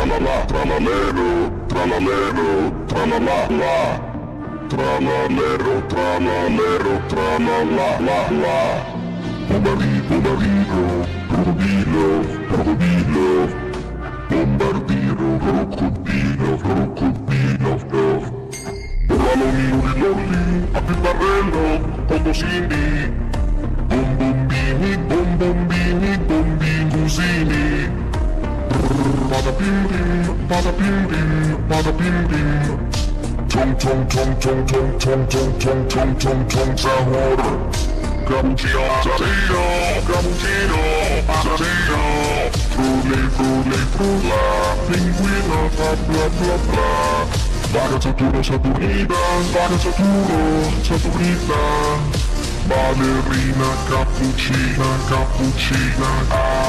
Tranalà, tranalero, tranalero, tranalà, tranalero, tranalero, tranalà, la. Bombardino, crocodilo, crocodilo. Bombardino, crocodilo, crocodilo, Ballonino di lolli, a piparello, bombosini. Bombombini, bombombini, bombingusini. Bada bim bada bim bada bim. Tom tom tom tom tom tom tom tom tom tom tom sahur. Cappuccino, cappuccino, cappuccino. Frulli, frulli, frulla. Pinguino, bla bla bla bla. Vaga Saturno, Saturnina. Vaga Saturno, Saturnina. Ballerina, cappuccina, cappuccina.